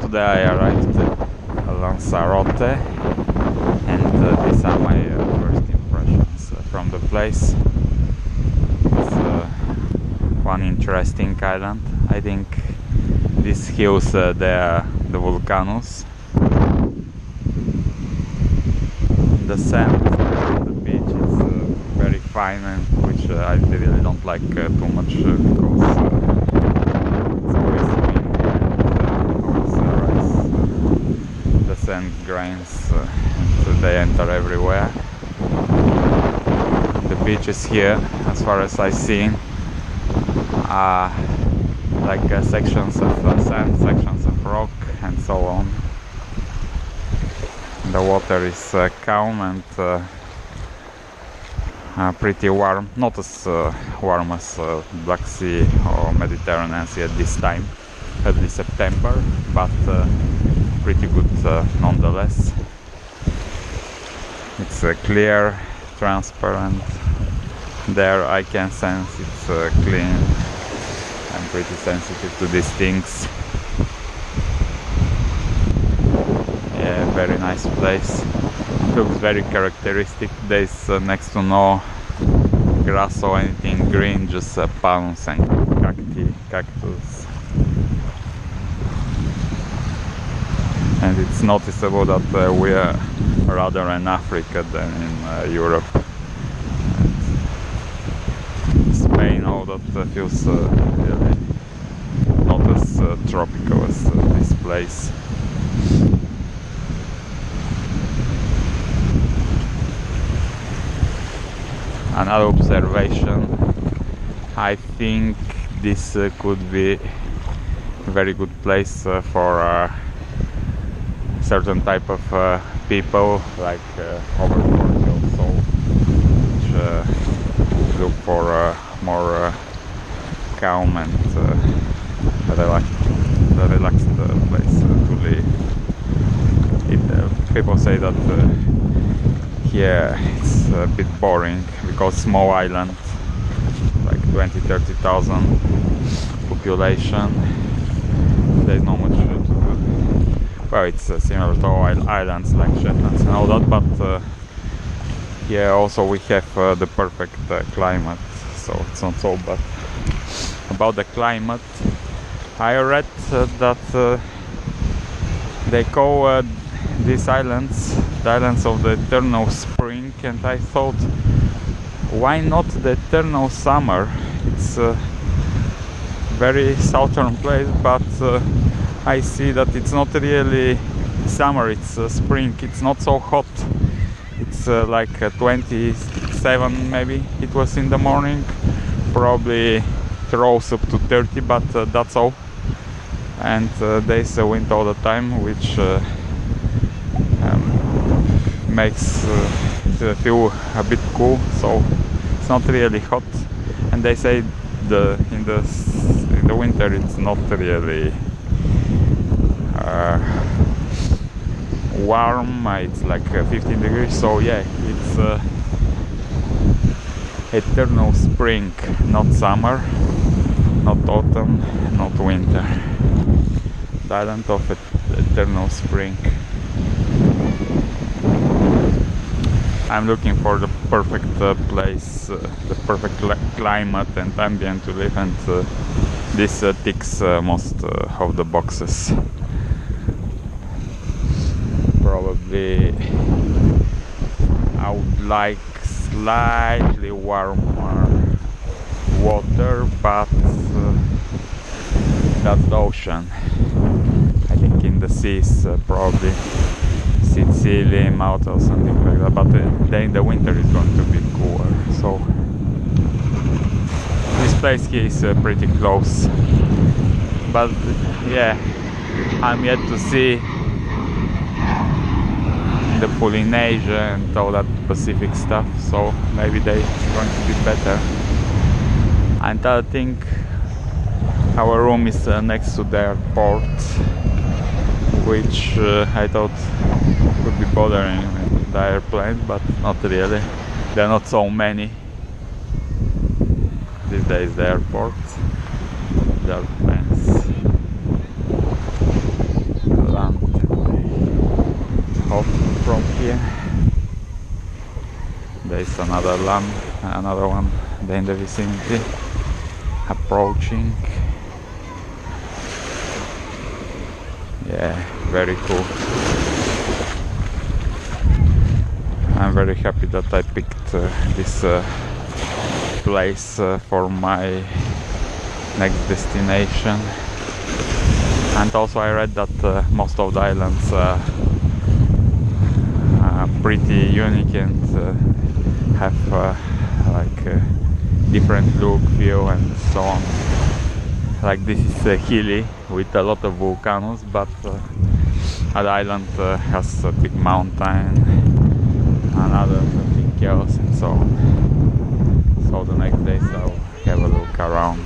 today I arrived at Lanzarote, and these are my first impressions from the place. It's one interesting island. I think these hills, they are the volcanoes. The sand on the beach is very fine, and which I really don't like too much because it's always windy and always the sand grains and they enter everywhere. The beaches here, as far as I've seen, are like sections of sand, sections of rock, and so on. The water is calm and pretty warm, not as warm as Black Sea or Mediterranean Sea at this time, early September, but pretty good nonetheless. It's clear, transparent. There I can sense it's clean. I'm pretty sensitive to these things. Yeah, very nice place. Looks very characteristic. There's next to no grass or anything green, just palms and cactus. And it's noticeable that we are rather in Africa than in Europe. And Spain, all that feels really not as tropical as this place. Another observation, I think this could be a very good place for certain type of people, like over 40 or so, which look for more calm and relaxed place to live. People say that here it's a bit boring because small island, like 20-30,000 population, there's not much to do. Well, it's similar to islands like Shetlands and all that, but yeah, also we have the perfect climate, so it's not so bad. About the climate, I read that they call these islands the islands of the eternal spring, and I thought, why not the eternal summer? It's a very southern place, but I see that it's not really summer, it's spring. It's not so hot. It's like 27 maybe it was in the morning. Probably it rose up to 30, but that's all. And there's a wind all the time, which makes it feel a bit cool, so it's not really hot. And they say in the winter it's not really warm, it's like 15 degrees, so yeah, it's eternal spring, not summer, not autumn, not winter. The island of eternal spring. I'm looking for the perfect place, the perfect climate and ambient to live, and this ticks most of the boxes. Probably I would like slightly warmer water, but that's the ocean. I think in the seas probably Sicily, Malta or something like that, but then in the winter it's going to be cooler, so this place here is pretty close. But yeah, I'm yet to see the Polynesia and all that Pacific stuff, so maybe they're going to be better. And I think our room is next to the airport, which I thought could be bothering the airplane, but not really. There are not so many these days. The airport, there are planes. there is another one there in the vicinity approaching. Yeah, very cool. I'm very happy that I picked this place for my next destination. And also I read that most of the islands are pretty unique and have like a different look, feel and so on. Like this is hilly with a lot of volcanoes, but other island has a big mountain, another big hills and so on. So the next days I'll have a look around.